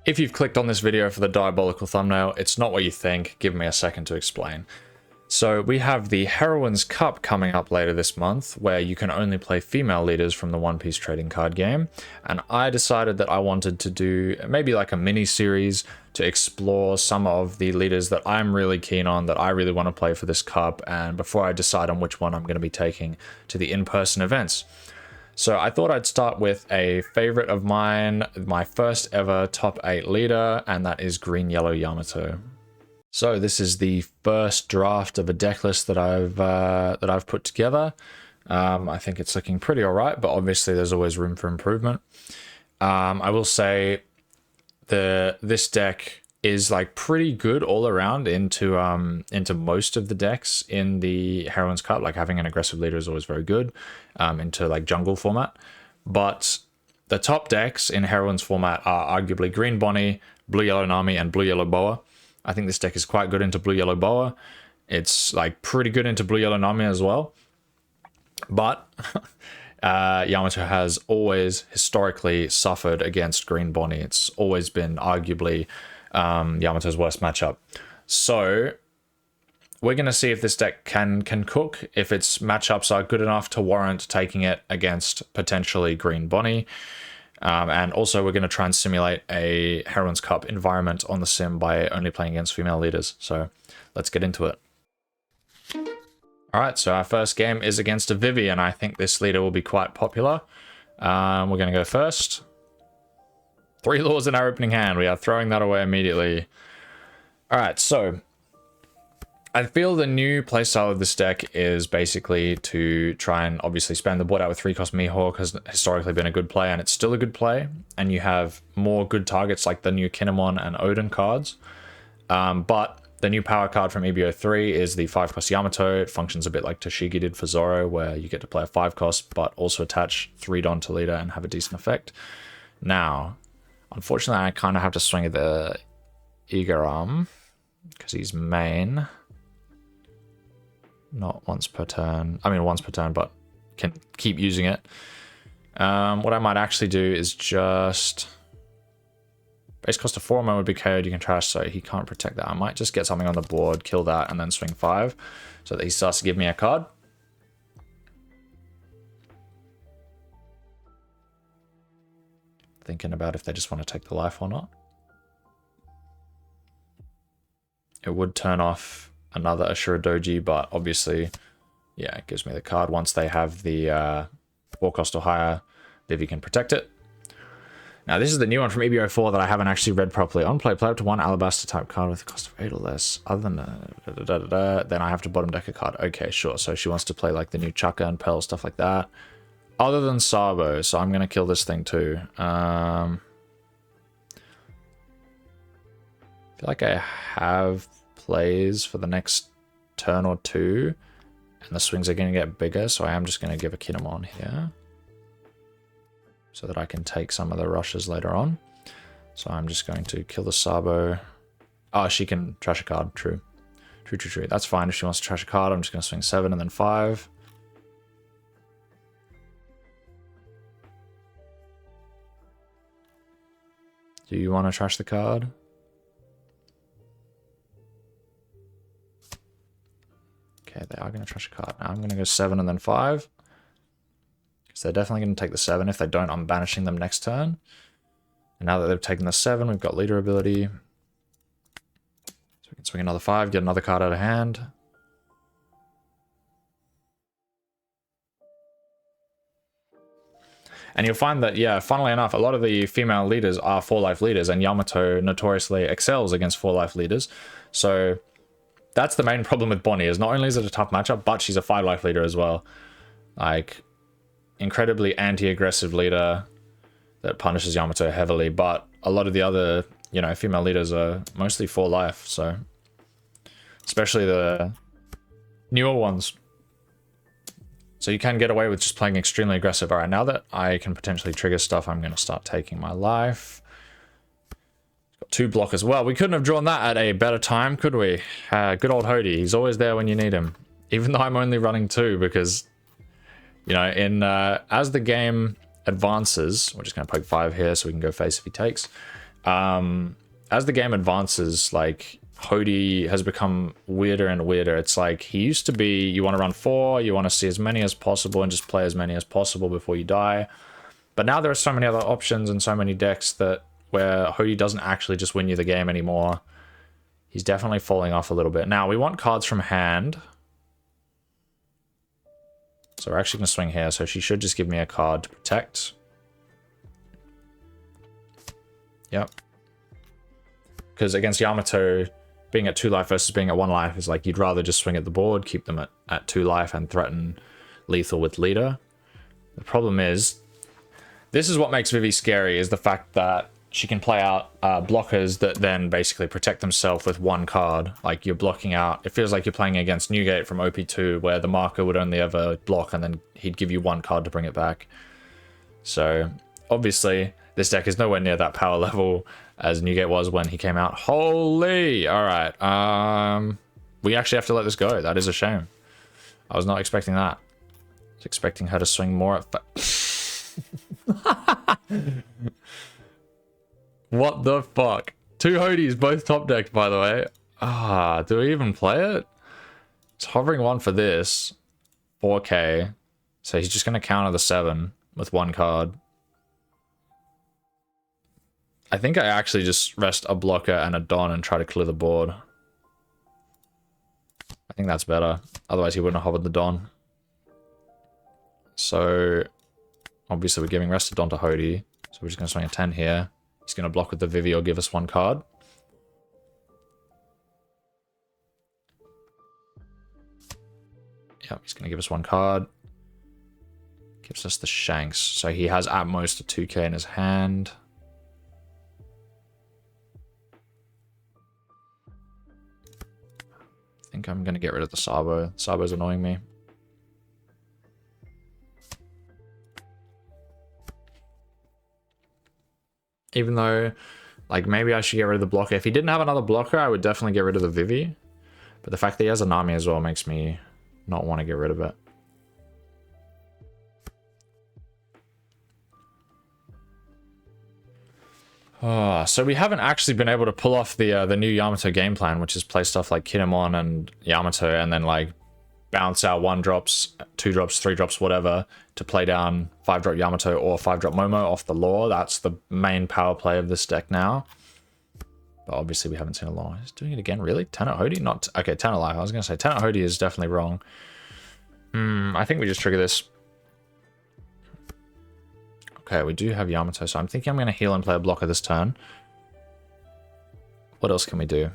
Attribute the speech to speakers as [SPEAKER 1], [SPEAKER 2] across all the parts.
[SPEAKER 1] If you've clicked on this video for the diabolical thumbnail, it's not what you think. Give me a second to explain. So we have the Heroine's Cup coming up later this month, where you can only play female leaders from the One Piece trading card game. And I decided that I wanted to do maybe like a mini series to explore some of the leaders that I'm really keen on, that I really want to play for this cup, and before I decide on which one I'm going to be taking to the in-person events. So I thought I'd start with a favorite of mine, my first ever top 8 leader, and that is Green Yellow Yamato. So this is the first draft of a deck list that I've put together. I think it's looking pretty alright, but obviously there's always room for improvement. I will say this deck is like pretty good all around into most of the decks in the Heroine's Cup. Like having an aggressive leader is always very good into like jungle format. But the top decks in Heroine's format are arguably Green Bonnie, Blue Yellow Nami, and Blue Yellow Boa. I think this deck is quite good into Blue Yellow Boa. It's like pretty good into Blue Yellow Nami as well. But Yamato has always historically suffered against Green Bonnie. It's always been arguably Yamato's worst matchup. So we're going to see if this deck can cook, if its matchups are good enough to warrant taking it against potentially Green Bonnie. And also we're going to try and simulate a Heroine's Cup environment on the sim by only playing against female leaders. So let's get into it. Alright, so our first game is against a Vivi, and I think this leader will be quite popular. We're going to go first. 3 laws in our opening hand. We are throwing that away immediately. Alright, so I feel the new playstyle of this deck is basically to try and obviously spam the board out with 3-cost Mihawk. Has historically been a good play, and it's still a good play. And you have more good targets like the new Kinemon and Odin cards. But the new power card from EB03 is the 5-cost Yamato. It functions a bit like Toshigi did for Zoro, where you get to play a 5-cost, but also attach 3 Don to leader and have a decent effect. Now, unfortunately, I kind of have to swing at the Igaram, because he's main. Not once per turn. I mean, once per turn, but can keep using it. What I might actually do is just... Base cost of 4 would be KO'd, you can trash, so he can't protect that. I might just get something on the board, kill that, and then swing 5, so that he starts to give me a card. Thinking about if they just want to take the life or not. It would turn off another Ashura Doji, but obviously, yeah, it gives me the card. Once they have the 4 cost or higher, Vivi can protect it. Now, this is the new one from EB04 that I haven't actually read properly. On play up to 1 Alabaster type card with a cost of 8 or less. Other than then I have to bottom deck a card. Okay, sure. So she wants to play like the new Chaka and Pearl, stuff like that. Other than Sabo, so I'm going to kill this thing too. I feel like I have plays for the next turn or 2. And the swings are going to get bigger, so I am just going to give a Kinemon here, so that I can take some of the rushes later on. So I'm just going to kill the Sabo. Oh, she can trash a card. True. True. That's fine. If she wants to trash a card, I'm just going to swing 7 and then 5. Do you want to trash the card? Okay, they are going to trash a card. Now I'm going to go 7 and then 5. So they're definitely going to take the 7. If they don't, I'm banishing them next turn. And now that they've taken the 7, we've got leader ability. So we can swing another 5, get another card out of hand. And you'll find that, yeah, funnily enough, a lot of the female leaders are 4-life leaders, and Yamato notoriously excels against 4-life leaders. So that's the main problem with Bonnie, is not only is it a tough matchup, but she's a 5-life leader as well. Like, incredibly anti-aggressive leader that punishes Yamato heavily, but a lot of the other, you know, female leaders are mostly 4-life, so especially the newer ones. So you can get away with just playing extremely aggressive. All right, now that I can potentially trigger stuff, I'm going to start taking my life. Got 2 block as well. We couldn't have drawn that at a better time, could we? Good old Hody. He's always there when you need him. Even though I'm only running 2 because, you know, as the game advances, we're just going to poke 5 here so we can go face if he takes. As the game advances, like, Hody has become weirder and weirder. It's like, he used to be, you want to run 4, you want to see as many as possible and just play as many as possible before you die. But now there are so many other options and so many decks that where Hody doesn't actually just win you the game anymore. He's definitely falling off a little bit. Now, we want cards from hand. So we're actually going to swing here. So she should just give me a card to protect. Yep. Because against Yamato, being at 2 life versus being at 1 life is like, you'd rather just swing at the board, keep them at 2 life and threaten lethal with leader. The problem is, this is what makes Vivi scary, is the fact that she can play out blockers that then basically protect themselves with 1 card. Like, you're blocking out, it feels like you're playing against Newgate from OP2, where the marker would only ever block and then he'd give you 1 card to bring it back. So obviously this deck is nowhere near that power level as Newgate was when he came out. Holy! Alright, we actually have to let this go. That is a shame. I was not expecting that. I was expecting her to swing more at... What the fuck? 2 Hodies, both top decked, by the way. Do we even play it? It's hovering 1 for this. 4k. So he's just going to counter the 7 with 1 card. I think I actually just rest a blocker and a Don and try to clear the board. I think that's better. Otherwise he wouldn't have hovered the Don. So obviously we're giving rest to Don to Hody. So we're just going to swing a 10 here. He's going to block with the Vivi or give us 1 card. Yep, he's going to give us 1 card. Gives us the Shanks. So he has at most a 2k in his hand. I think I'm going to get rid of the Sabo. Sabo's annoying me. Even though, like, maybe I should get rid of the blocker. If he didn't have another blocker, I would definitely get rid of the Vivi. But the fact that he has a Nami as well makes me not want to get rid of it. So we haven't actually been able to pull off the new Yamato game plan, which is play stuff like Kinemon and Yamato and then, like, bounce out 1 drops, 2 drops, 3 drops, whatever, to play down 5-drop Yamato or 5-drop Momo off the lore. That's the main power play of this deck now. But obviously we haven't seen a lore. He's doing it again, really? 10 at Hody? Not... Okay, 10 at life. I was going to say 10 at Hody is definitely wrong. I think we just trigger this. Okay, we do have Yamato, so I'm thinking I'm going to heal and play a blocker this turn. What else can we do?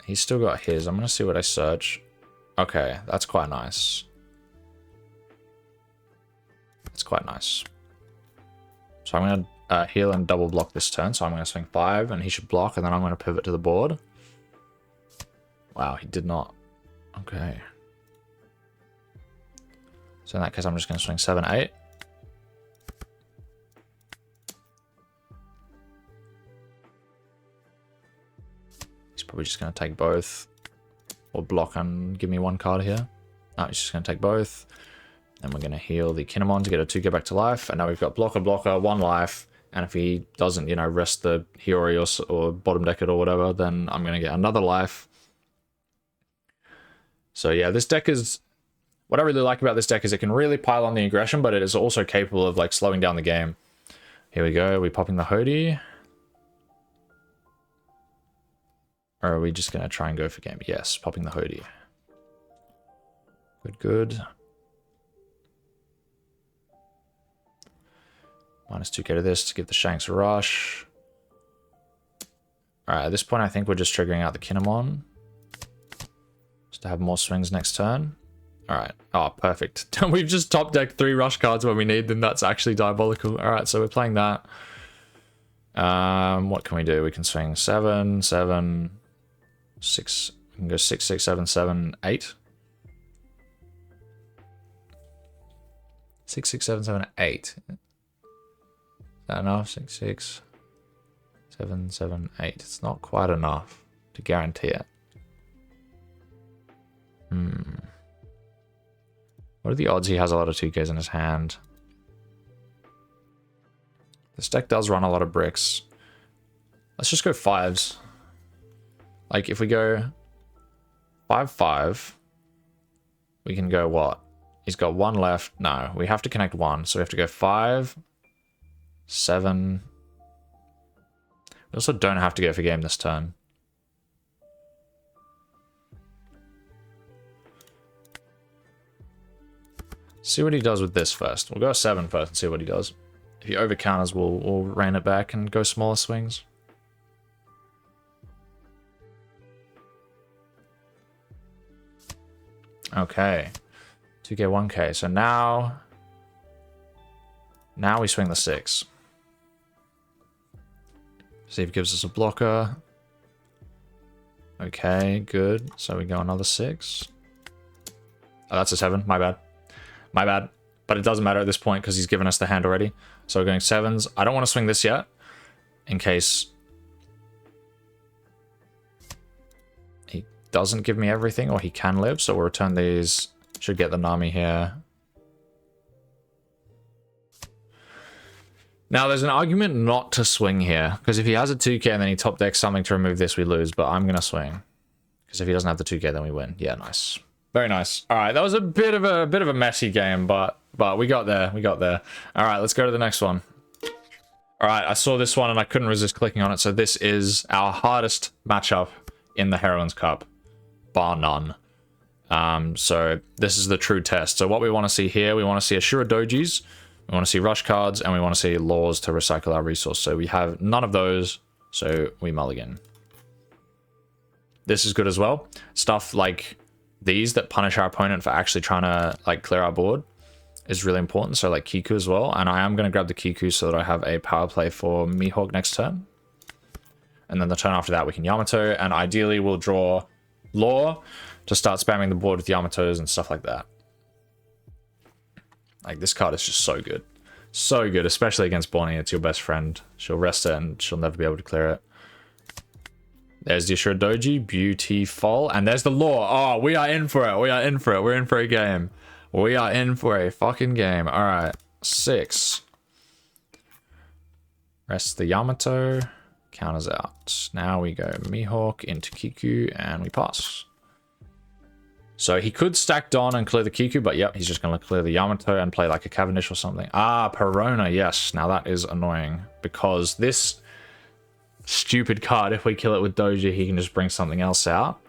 [SPEAKER 1] He's still got his. I'm going to see what I search. Okay, that's quite nice. That's quite nice. So I'm going to heal and double block this turn. So I'm going to swing 5 and he should block and then I'm going to pivot to the board. Wow, he did not. Okay. So in that case, I'm just going to swing 7, 8. He's probably just going to take both. Or block and give me 1 card here. No, he's just going to take both. And we're going to heal the Kinemon to get a 2 back to life. And now we've got blocker, 1 life. And if he doesn't, you know, rest the Heroine or bottom deck it or whatever, then I'm going to get another life. So yeah, this deck is... What I really like about this deck is it can really pile on the aggression, but it is also capable of, like, slowing down the game. Here we go. We're popping the Hody. Or are we just going to try and go for game? Yes, popping the Hody. Good, good. Minus 2k to this to give the Shanks a rush. Alright, at this point I think we're just triggering out the Kinemon. Just to have more swings next turn. Alright, oh perfect. We've just top decked 3 rush cards when we need them. That's actually diabolical. Alright, so we're playing that. What can we do? We can swing 7, 7, 6. We can go 6, 6, 7, 7, 8. 6, 6, 7, 7, 8. Is that enough? 6, 6, 7, 7, 8. It's not quite enough to guarantee it. What are the odds he has a lot of 2Ks in his hand? This deck does run a lot of bricks. Let's just go 5s. Like, if we go 5-5, we can go what? He's got 1 left. No, we have to connect 1. So we have to go 5, 7. We also don't have to go for game this turn. See what he does with this first. We'll go 7 first and see what he does. If he overcounters, we'll rein it back and go smaller swings. Okay. 2k, 1k. So now we swing the 6. See if it gives us a blocker. Okay, good. So we go another 6. Oh, that's a 7. My bad. My bad. But it doesn't matter at this point because he's given us the hand already. So we're going 7s. I don't want to swing this yet in case he doesn't give me everything or he can live. So we'll return these. Should get the Nami here. Now, there's an argument not to swing here, because if he has a 2k and then he top decks something to remove this, we lose, but I'm going to swing. Because if he doesn't have the 2k, then we win. Yeah, nice. Very nice. All right, that was a bit of a messy game, but we got there. We got there. All right, let's go to the next one. All right, I saw this one and I couldn't resist clicking on it, so this is our hardest matchup in the Heroines Cup, bar none. So this is the true test. So what we want to see here, we want to see Ashura Dojis, we want to see rush cards, and we want to see laws to recycle our resource. So we have none of those, so we mulligan. This is good as well. Stuff like these that punish our opponent for actually trying to like clear our board is really important. So like Kiku as well. And I am going to grab the Kiku so that I have a power play for Mihawk next turn. And then the turn after that we can Yamato. And ideally we'll draw Law to start spamming the board with Yamatos and stuff like that. Like, this card is just so good. So good, especially against Bonnie. It's your best friend. She'll rest it and she'll never be able to clear it. There's the Ashura Doji. Beautiful. And there's the Law. Oh, we are in for it. We are in for it. We're in for a game. We are in for a fucking game. All right. 6. Rest the Yamato. Counters out. Now we go Mihawk into Kiku and we pass. So he could stack Don and clear the Kiku, but yep, he's just going to clear the Yamato and play like a Cavendish or something. Ah, Perona, yes. Now that is annoying because this stupid card, if we kill it with Doji, he can just bring something else out.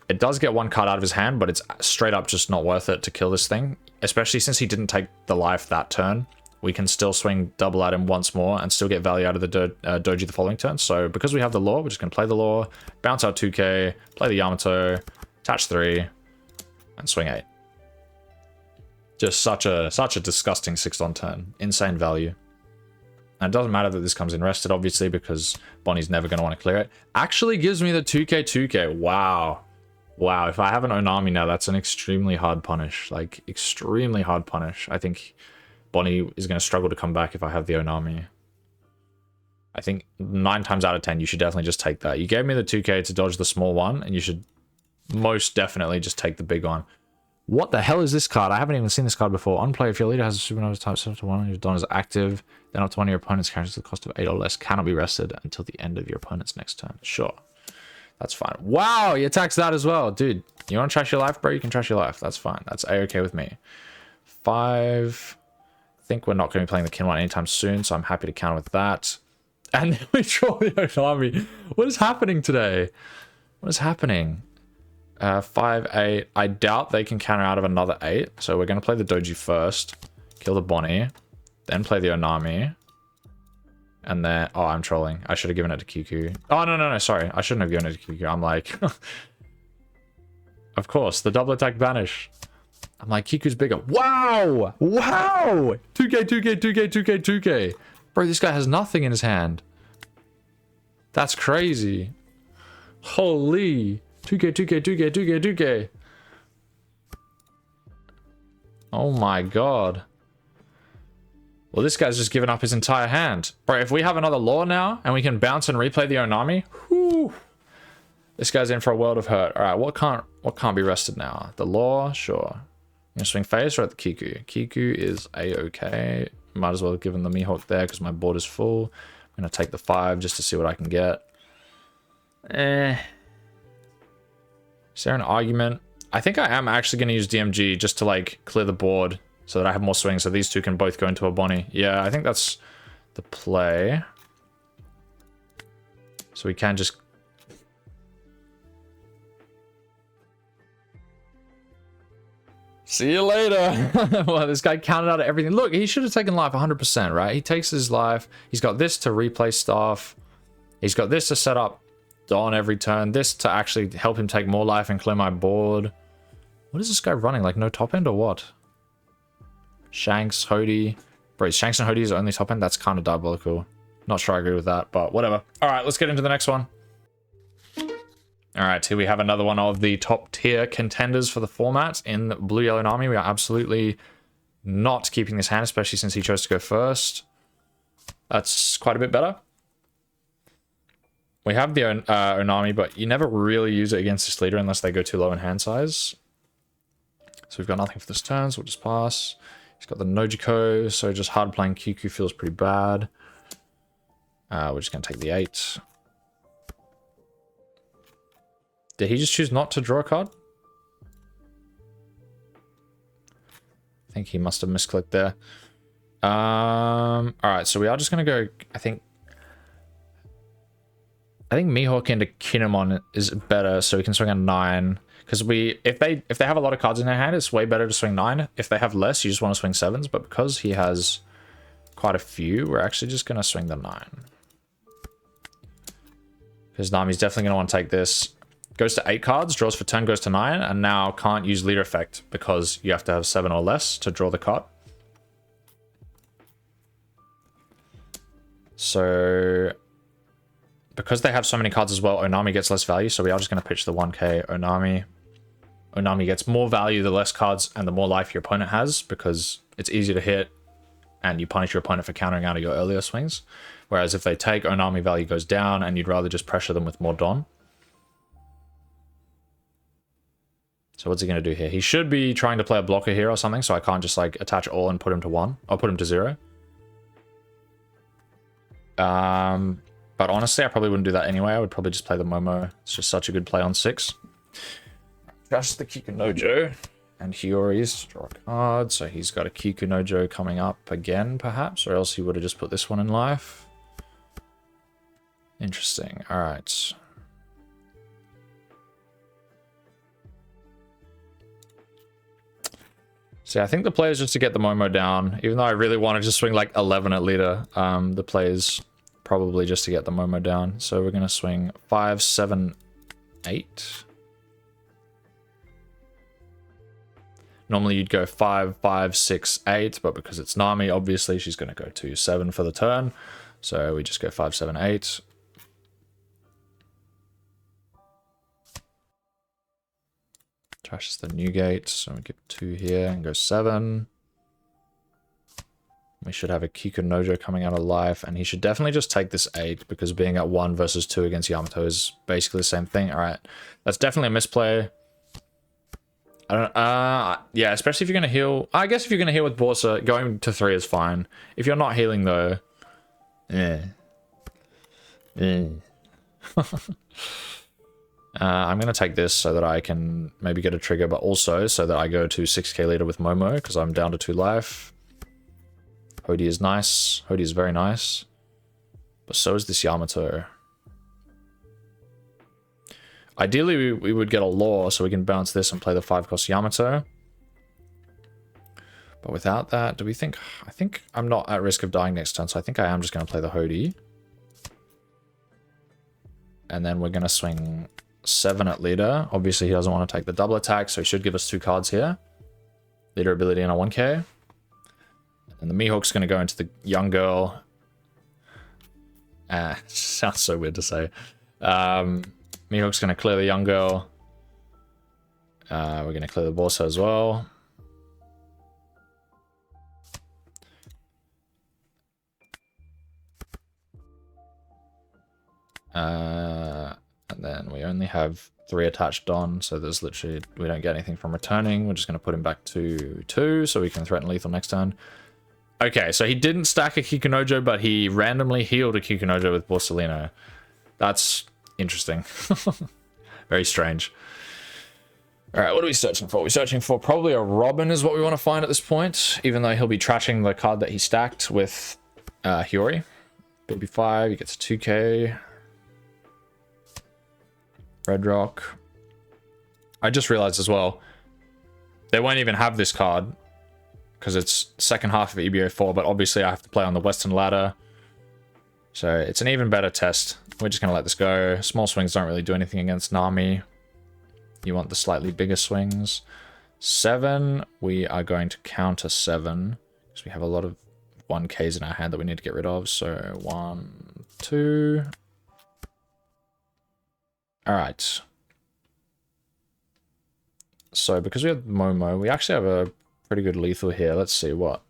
[SPEAKER 1] It does get 1 card out of his hand, but it's straight up just not worth it to kill this thing, especially since he didn't take the life that turn. We can still swing double at him once more and still get value out of the Doji the following turn. So because we have the Law, we're just going to play the Law, bounce out 2k, play the Yamato, attach 3, and swing 8. Just such a disgusting 6 on turn. Insane value. And it doesn't matter that this comes in rested, obviously, because Bonnie's never going to want to clear it. Actually gives me the 2k. Wow. Wow, if I have an Onami now, that's an extremely hard punish. Like, extremely hard punish. I think Bonnie is going to struggle to come back if I have the Onami. I think 9 times out of 10, you should definitely just take that. You gave me the 2k to dodge the small one, and you should most definitely just take the big one. What the hell is this card? I haven't even seen this card before. On play, if your leader has a supernova type set up to 1 and your Don is active, then up to 1 of your opponent's characters at the cost of 8 or less cannot be rested until the end of your opponent's next turn. Sure. That's fine. Wow, he attacks that as well. Dude, you want to trash your life, bro? You can trash your life. That's fine. That's A-okay with me. 5. I think we're not going to be playing the Kinwan anytime soon, so I'm happy to counter with that. And then we draw the Onami. What is happening today? What is happening? 5, 8. I doubt they can counter out of another 8. So we're going to play the Doji first. Kill the Bonnie. Then play the Onami. And then... Oh, I'm trolling. I should have given it to Kiku. Oh, no. Sorry. I shouldn't have given it to Kiku. I'm like... Of course. The double attack banish. I'm like, Kiku's bigger. Wow! Wow! 2k. Bro, this guy has nothing in his hand. That's crazy. Holy... 2k. Oh my god. Well, this guy's just given up his entire hand. Bro, if we have another Law now, and we can bounce and replay the Onami, whew, this guy's in for a world of hurt. Alright, what can't be rested now? The Law? Sure. I'm gonna swing phase or at the Kiku. Kiku is A-okay. Might as well have given the Mihawk there because my board is full. I'm going to take the 5 just to see what I can get. Is there an argument? I think I am actually going to use DMG just to like clear the board so that I have more swings so these two can both go into a Bonnie. Yeah, I think that's the play. So we can just... See you later. Well, this guy counted out everything. Look, he should have taken life 100%, right? He takes his life. He's got this to replay stuff. He's got this to set up Dawn every turn. This to actually help him take more life and clear my board. What is this guy running? Like no top end or what? Shanks, Hody. Bro, Shanks and Hody is only top end? That's kind of diabolical. Not sure I agree with that, but whatever. All right, let's get into the next one. All right, here we have another one of the top tier contenders for the format in Blue Yellow Nami. We are absolutely not keeping this hand, especially since he chose to go first. That's quite a bit better. We have the Onami, but you never really use it against this leader unless they go too low in hand size. So we've got nothing for this turn, so we'll just pass. He's got the Nojiko, so just hard playing QQ feels pretty bad. We're just going to take the 8. Did he just choose not to draw a card? I think he must have misclicked there. Alright, so we are just going to go, I think Mihawk into Kinemon is better, so we can swing a 9. Because if they have a lot of cards in their hand, it's way better to swing 9. If they have less, you just want to swing 7s. But because he has quite a few, we're actually just going to swing the 9. Because Nami's definitely going to want to take this. Goes to 8 cards, draws for turn, goes to 9, and now can't use leader effect because you have to have 7 or less to draw the card. So, because they have so many cards as well, Onami gets less value, so we are just going to pitch the 1k Onami. Onami gets more value the less cards and the more life your opponent has, because it's easier to hit and you punish your opponent for countering out of your earlier swings. Whereas if they take, Onami value goes down and you'd rather just pressure them with more Don. So what's he going to do here? He should be trying to play a blocker here or something, so I can't just like attach all and put him to 1. Or put him to 0. But honestly, I probably wouldn't do that anyway. I would probably just play the Momo. It's just such a good play on 6. Just the Kikunojo. And Hiyori's to draw a card. So he's got a Kikunojo coming up again, perhaps. Or else he would have just put this one in life. Interesting. Alright. See, I think the play is just to get the Momo down. Even though I really wanted to swing like 11 at leader, the play is probably just to get the Momo down. So we're going to swing 5, 7, 8. Normally you'd go 5, 5, 6, 8, but because it's Nami, obviously she's going to go to 7 for the turn. So we just go 5, 7, 8. Trashes the Newgate, so we get 2 here and go 7. We should have a Kikunojo coming out of life, and he should definitely just take this 8, because being at 1 versus 2 against Yamato is basically the same thing. Alright, that's definitely a misplay. I don't, yeah, especially if you're going to heal. I guess if you're going to heal with Borsa, going to 3 is fine. If you're not healing though, I'm going to take this so that I can maybe get a trigger, but also so that I go to 6k leader with Momo, because I'm down to 2 life. Hody is nice. Hody is very nice. But so is this Yamato. Ideally, we would get a Law, so we can bounce this and play the 5-cost Yamato. But without that, do we think... I think I'm not at risk of dying next turn, so I think I am just going to play the Hody. And then we're going to swing 7 at leader. Obviously, he doesn't want to take the double attack, so he should give us 2 cards here. Leader ability and a 1k. And the Mihawk's going to go into the young girl. Sounds so weird to say. Mihawk's going to clear the young girl. We're going to clear the Borsa as well. And then we only have 3 attached on, so there's literally, we don't get anything from returning. We're just going to put him back to 2, so we can threaten lethal next turn. Okay, so he didn't stack a Kikunojo, but he randomly healed a Kikunojo with Borsalino. That's interesting. Very strange. All right, what are we searching for? We're searching for probably a Robin is what we want to find at this point, even though he'll be trashing the card that he stacked with Hiyori. Baby 5, he gets a 2k. Red Rock. I just realized as well, they won't even have this card because it's second half of EB04, but obviously I have to play on the Western ladder. So it's an even better test. We're just going to let this go. Small swings don't really do anything against Nami. You want the slightly bigger swings. 7, we are going to counter 7 because we have a lot of 1Ks in our hand that we need to get rid of. So 1, 2. All right. So because we have Momo, we actually have a pretty good lethal here. Let's see what.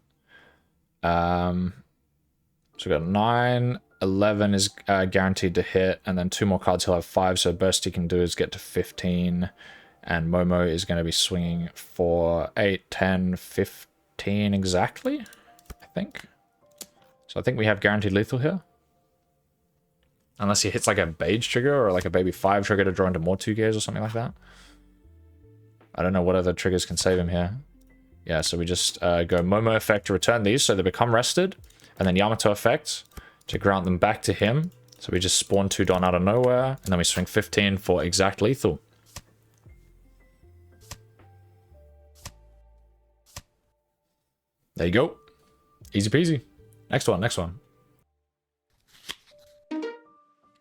[SPEAKER 1] So we got 9, 11 is guaranteed to hit, and then 2 more cards he'll have 5. So best he can do is get to 15, and Momo is going to be swinging for 8, 10, 15 exactly, I think. So I think we have guaranteed lethal here. Unless he hits like a Beige trigger or like a Baby 5 trigger to draw into more 2Ks or something like that. I don't know what other triggers can save him here. Yeah, so we just go Momo effect to return these so they become rested. And then Yamato effect to grant them back to him. So we just spawn 2 Don out of nowhere. And then we swing 15 for exact lethal. There you go. Easy peasy. Next one, next one.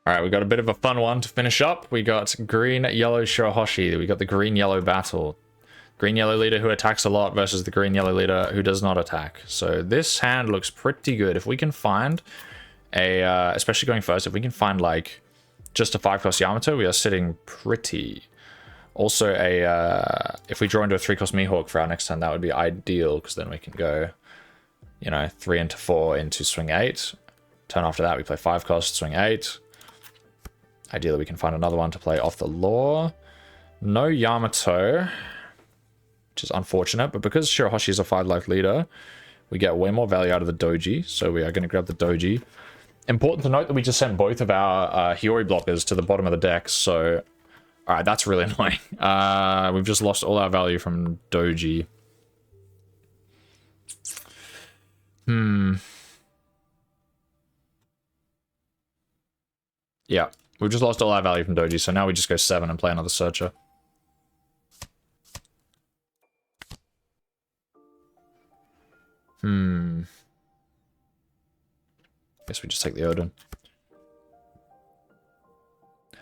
[SPEAKER 1] All right, we got a bit of a fun one to finish up. We got green-yellow Shirahoshi. We got the green-yellow battle. Green-yellow leader who attacks a lot versus the green-yellow leader who does not attack. So this hand looks pretty good. If we can find a, especially going first, if we can find like just a 5-cost Yamato, we are sitting pretty. Also if we draw into a 3-cost Mihawk for our next turn, that would be ideal because then we can go, you know, 3 into 4 into swing 8. Turn after that, we play 5-cost, swing 8. Ideally, we can find another one to play off the law. No Yamato, which is unfortunate, but because Shirahoshi is a 5-life leader, we get way more value out of the Doji, so we are going to grab the Doji. Important to note that we just sent both of our Hiyori blockers to the bottom of the deck, so... Alright, that's really annoying. We've just lost all our value from Doji. Yeah. We've just lost all our value from Doji, so now we just go 7 and play another Searcher. Guess we just take the Odin.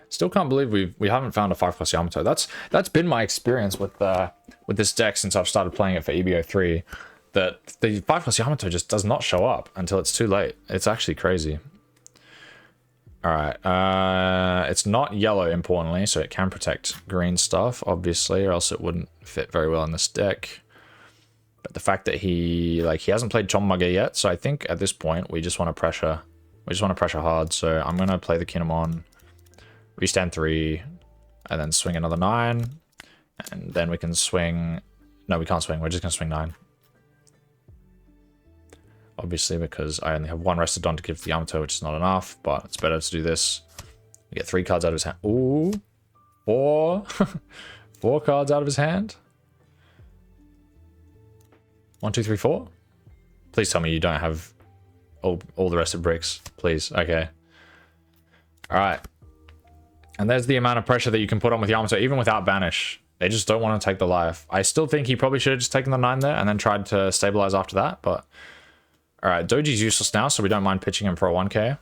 [SPEAKER 1] Still can't believe we haven't found a 5-cost Yamato. That's been my experience with this deck since I've started playing it for EB03. That the 5-cost Yamato just does not show up until it's too late. It's actually crazy. Alright, it's not yellow, importantly, so it can protect green stuff, obviously, or else it wouldn't fit very well in this deck. But the fact that he hasn't played Chonmage yet, so I think at this point we just want to pressure. We just want to pressure hard, so I'm going to play the Kinemon, restand 3, and then swing another 9, and then we can swing... No, we can't swing, we're just going to swing 9. Obviously, because I only have 1 rested Don to give to the Yamato, which is not enough, but it's better to do this. We get 3 cards out of his hand. Ooh, 4. 4 cards out of his hand. 1, 2, 3, 4. Please tell me you don't have all the rest of bricks. Please. Okay. Alright. And there's the amount of pressure that you can put on with Yamato, even without Banish. They just don't want to take the life. I still think he probably should have just taken the 9 there and then tried to stabilize after that, but... Alright, Doji's useless now, so we don't mind pitching him for a 1k.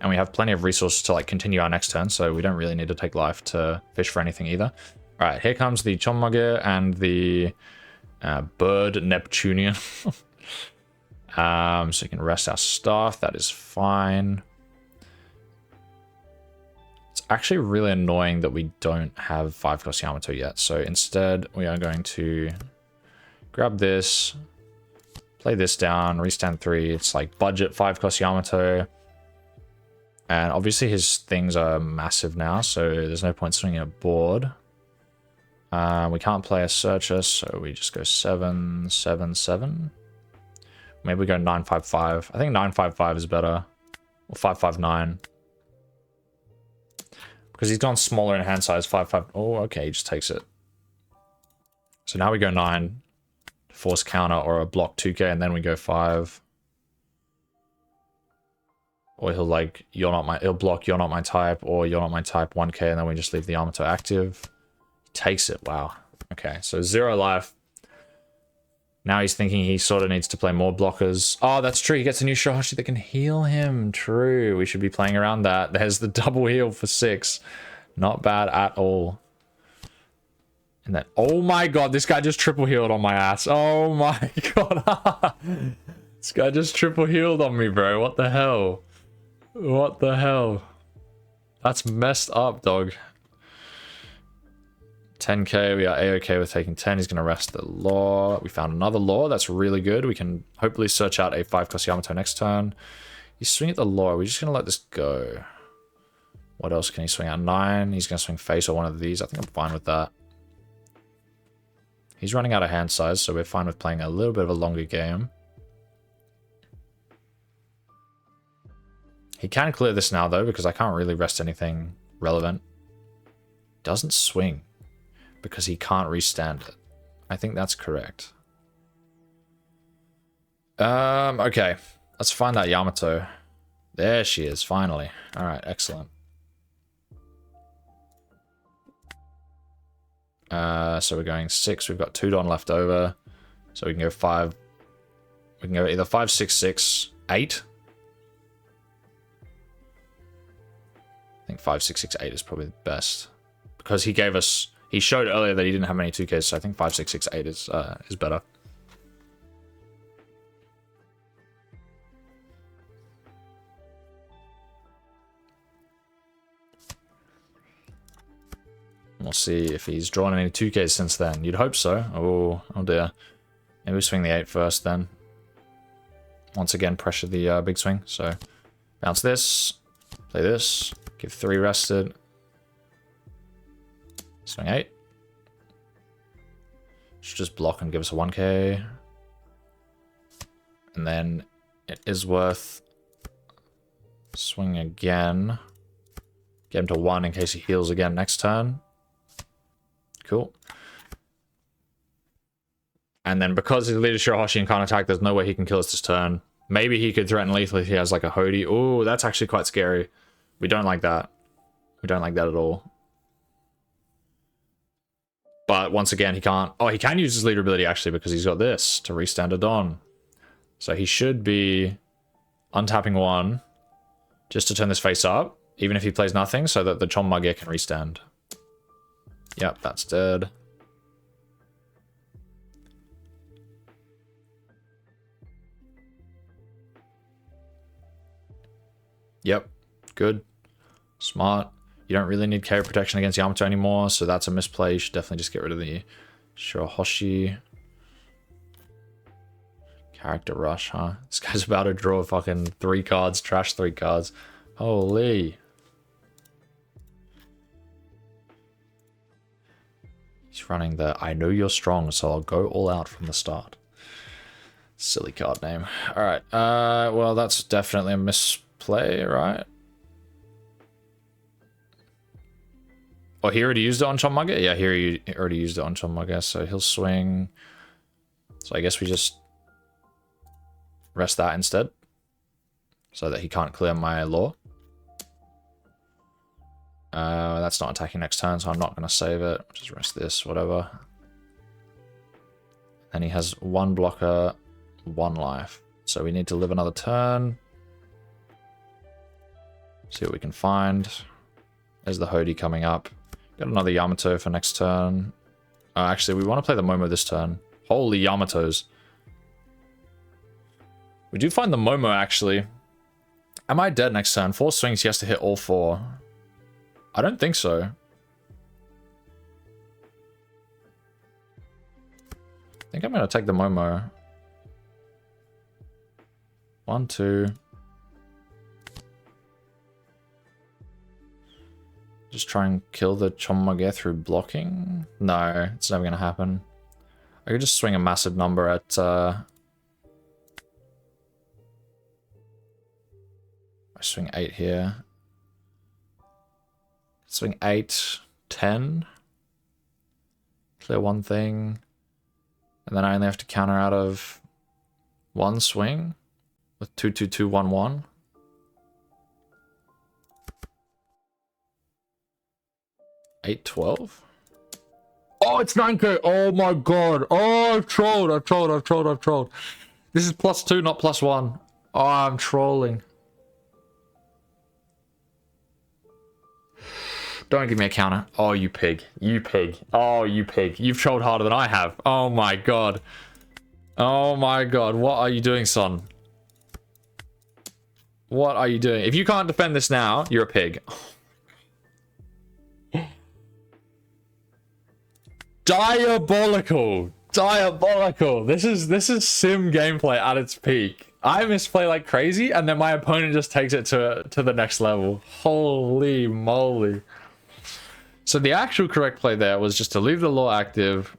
[SPEAKER 1] And we have plenty of resources to continue our next turn, so we don't really need to take life to fish for anything either. Alright, here comes the Chonmage and the Bird Neptunian. So we can rest our stuff, that is fine. It's actually really annoying that we don't have 5-cost Yamato yet, so instead we are going to... grab this, play this down, restand 3. It's like budget 5-cost Yamato. And obviously his things are massive now, so there's no point swinging a board. We can't play a searcher, so we just go 7, 7, 7. Maybe we go 9, 5, 5. I think 9, 5, 5 is better. Or 5, 5, 9. Because he's gone smaller in hand size. 5, 5. Oh, okay, he just takes it. So now we go 9. Force counter or a block 2k, and then we go 5. Or he'll like, he'll block you're not my type, or you're not my type 1k, and then we just leave the Yamato active. He takes it, wow. Okay, so 0 life. Now he's thinking he sort of needs to play more blockers. Oh, that's true. He gets a new Shohashi that can heal him. True. We should be playing around that. There's the double heal for 6. Not bad at all. And then, oh my god, this guy just triple healed on my ass. Oh my god. This guy just triple healed on me, bro. What the hell? What the hell? That's messed up, dog. 10k, we are a-okay with taking 10. He's going to rest the law. We found another law. That's really good. We can hopefully search out a 5-cost Yamato next turn. He's swinging at the law. We're just going to let this go. What else can he swing at? 9. He's going to swing face or one of these. I think I'm fine with that. He's running out of hand size, so we're fine with playing a little bit of a longer game. He can clear this now, though, because I can't really rest anything relevant. Doesn't swing. Because he can't restand it. I think that's correct. Okay. Let's find that Yamato. There she is, finally. Alright, excellent. So we're going 6. We've got 2 Don left over. So we can go 5. We can go either 5, 6, 6, 8. I think 5, 6, 6, 8 is probably the best. Because he gave us... He showed earlier that he didn't have many 2Ks, so I think 5, 6, 6, 8 is better. We'll see if he's drawn any 2Ks since then. You'd hope so. Oh dear. Maybe we swing the 8 first then. Once again, pressure the big swing. So bounce this, play this, give 3 rested. Swing 8. Should just block and give us a 1k. And then it is worth swing again. Get him to 1 in case he heals again next turn. Cool. And then because he's leader Shirahoshi and can't attack, there's no way he can kill us this turn. Maybe he could threaten lethal if he has like a Hody. Oh, that's actually quite scary. We don't like that. We don't like that at all. But once again, he can't... Oh, he can use his leader ability, actually, because he's got this to restand a Don. So he should be untapping 1 just to turn this face up, even if he plays nothing, so that the Chonmage can restand. Yep, that's dead. Yep, good. Smart. You don't really need KO protection against Yamato anymore, so that's a misplay. You should definitely just get rid of the Shirahoshi. Character rush, huh? This guy's about to draw fucking 3 cards, trash 3 cards. Holy. He's running the I know you're strong, so I'll go all out from the start. Silly card name. Alright, well, that's definitely a misplay, right? Oh, he already used it on Chonmage? Yeah, he already used it on Chonmage, so he'll swing. So I guess we just rest that instead. So that he can't clear my law. That's not attacking next turn, so I'm not going to save it. Just rest this, whatever. And he has 1 blocker, 1 life. So we need to live another turn. See what we can find. There's the Hody coming up. Got another Yamato for next turn. Actually, we want to play the Momo this turn. Holy Yamatos. We do find the Momo, actually. Am I dead next turn? 4 swings, he has to hit all 4. I don't think so. I think I'm going to take the Momo. 1, 2. Just try and kill the Chonmage through blocking? No, it's never going to happen. I could just swing a massive number at... I swing 8 here. Swing 8, 10. Clear one thing. And then I only have to counter out of one swing with 2, 2, 2, 1, 1. Eight, 12. Oh, it's 9k. Oh my god. Oh, I've trolled. This is +2, not +1. Oh, I'm trolling. Don't give me a counter. Oh, you pig. You pig. Oh, you pig. You've trolled harder than I have. Oh my god. Oh my god. What are you doing, son? What are you doing? If you can't defend this now, you're a pig. Diabolical. Diabolical. This is sim gameplay at its peak. I misplay like crazy, and then my opponent just takes it to the next level. Holy moly. So the actual correct play there was just to leave the law active,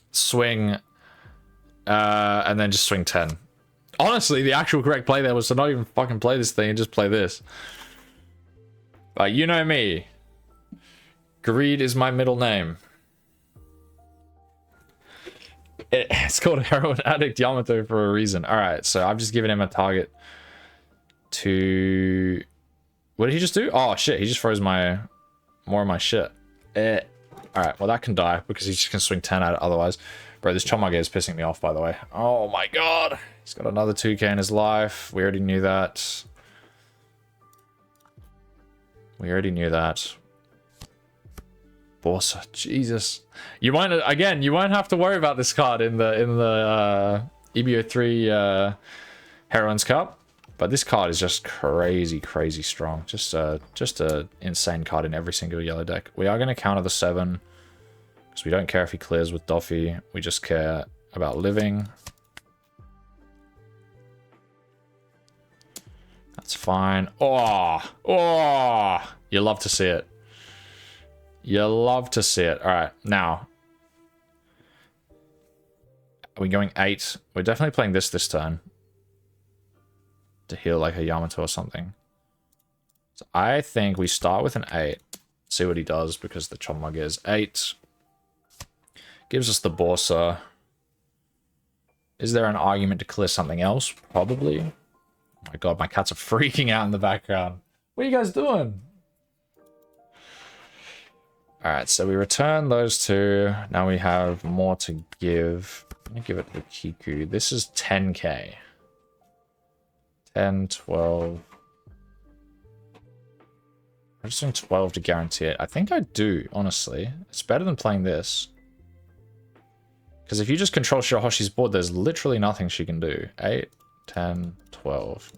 [SPEAKER 1] swing, and then just swing 10. Honestly, the actual correct play there was to not even fucking play this thing and just play this. But you know me. Greed is my middle name. It's called Heroine Addict Yamato for a reason. Alright, so I've just given him a target to... What did he just do? Oh shit, he just froze more of my shit. Alright, well that can die because he's just gonna swing 10 at it otherwise. Bro, this Chonmage is pissing me off, by the way. Oh my god. He's got another 2k in his life. We already knew that. Borsa, Jesus. You won't, again, you won't have to worry about this card in the EB03 Heroine's Cup, but this card is just crazy strong. Just a insane card in every single yellow deck. We are going to counter the 7 because we don't care if he clears with Doffy. We just care about living. That's fine. Oh, you love to see it. You love to see it. All right, now. Are we going 8? We're definitely playing this turn. To heal like a Yamato or something. So I think we start with an 8. See what he does because the Chonmage is 8. Gives us the Borsa. Is there an argument to clear something else? Probably. Oh my god, my cats are freaking out in the background. What are you guys doing? Alright, so we return those 2. Now we have more to give. I'm going to give it to Kiku. This is 10k. 10, 12. I'm just doing 12 to guarantee it. I think I do, honestly. It's better than playing this. Because if you just control Shirahoshi's board, there's literally nothing she can do. 8, 10, 12.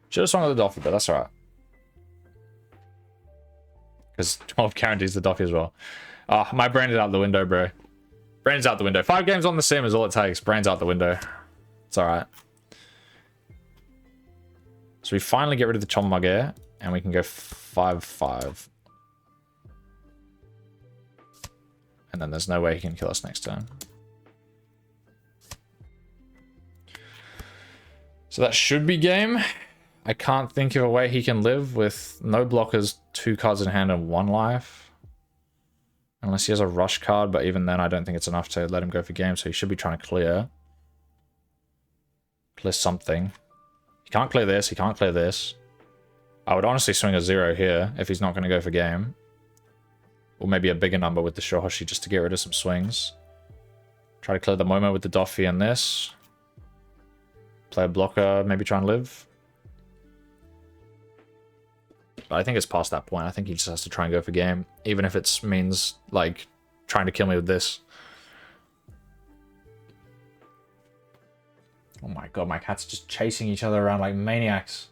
[SPEAKER 1] Should have swung with the Doffy, but that's alright. Because 12 guarantees the Doffy as well. Oh, my brain is out the window, bro. Brain's out the window. 5 games on the sim is all it takes. Brain's out the window. It's alright. So we finally get rid of the Chonmage, and we can go 5-5. And then there's no way he can kill us next turn. So that should be game. I can't think of a way he can live with no blockers, 2 cards in hand, and 1 life. Unless he has a rush card, but even then I don't think it's enough to let him go for game, so he should be trying to clear. Clear something. He can't clear this, he can't clear this. I would honestly swing a 0 here if he's not going to go for game. Or maybe a bigger number with the Shirahoshi just to get rid of some swings. Try to clear the Momo with the Doffy and this. Play a blocker, maybe try and live. But I think it's past that point. I think he just has to try and go for game. Even if it means, like, trying to kill me with this. Oh my god, my cat's just chasing each other around like maniacs.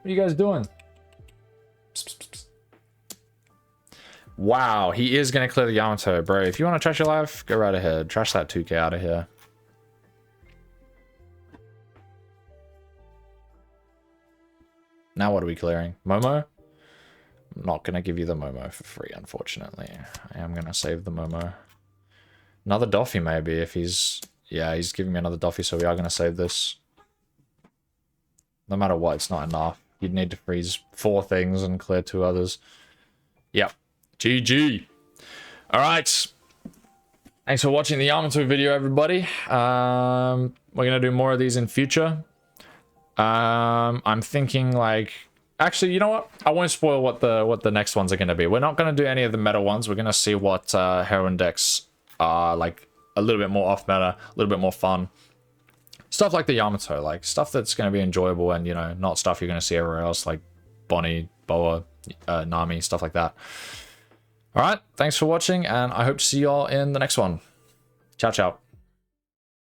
[SPEAKER 1] What are you guys doing? Psst, psst, psst. Wow, he is going to clear the Yamato, bro. If you want to trash your life, go right ahead. Trash that 2k out of here. Now what are we clearing? Momo? I'm not going to give you the Momo for free, unfortunately. I am going to save the Momo. Another Doffy, maybe, if he's... Yeah, he's giving me another Doffy, so we are going to save this. No matter what, it's not enough. You'd need to freeze 4 things and clear 2 others. Yep. GG. Alright. Thanks for watching the Yamato video, everybody. We're going to do more of these in future. I'm thinking, like... Actually, you know what? I won't spoil what the next ones are going to be. We're not going to do any of the meta ones. We're going to see what Heroine decks are, like, a little bit more off-meta, a little bit more fun. Stuff like the Yamato, like, stuff that's going to be enjoyable and, you know, not stuff you're going to see everywhere else, like Bonnie, Boa, Nami, stuff like that. Alright, thanks for watching, and I hope to see you all in the next one. Ciao, ciao.